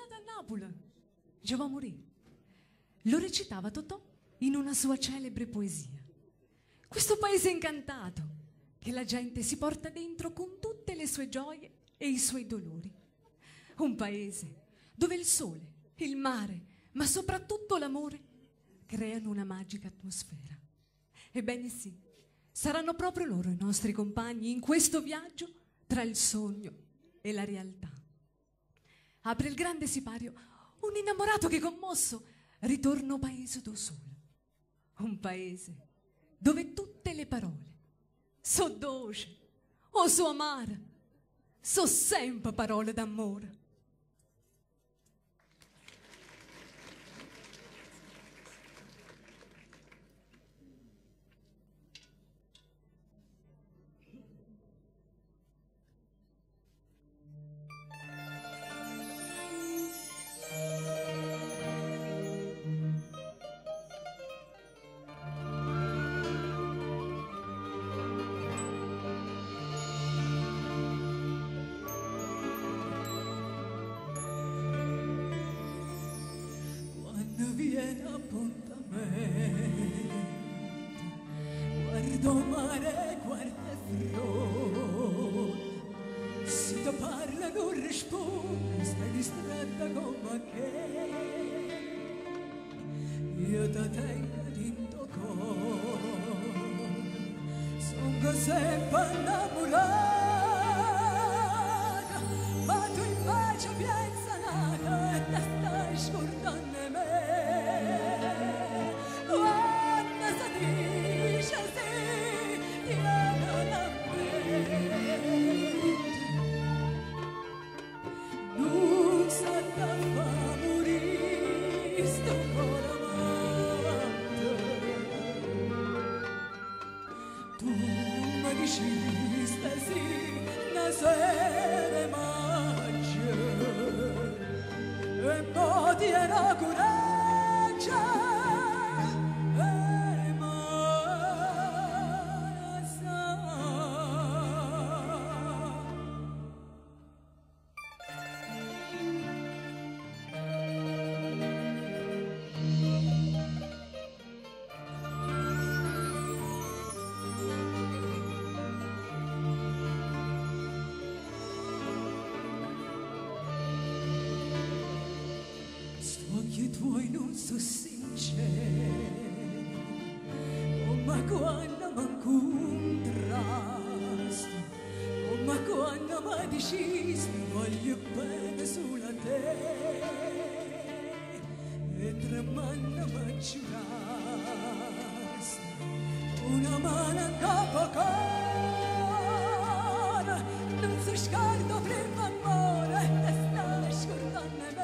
nato a Napoli, già va a morire. Lo recitava Totò in una sua celebre poesia. Questo paese incantato che la gente si porta dentro con tutte le sue gioie e i suoi dolori. Un paese dove il sole, il mare, ma soprattutto l'amore creano una magica atmosfera. Ebbene sì, saranno proprio loro i nostri compagni in questo viaggio tra il sogno e la realtà. Apre il grande sipario un innamorato che commosso ritorno paese do sole. Un paese dove tutte le parole so dolci o so amare, so sempre parole d'amore. Viene appuntamento, guardo mare, guarda fiore, si ti parla non risponde, stai distratta come che io ti tengo dentro cuore, sono sempre innamorata, ma tu invece piensa nata e ti stai scordando me. Occhi tuoi non so sinceri, oh ma quando m'incontraste, oh ma quando mi decisi voglio bene sulla te, e tremando mi giuraste, una mano a capo cara, non si scarta prima amore, e stai scordando me.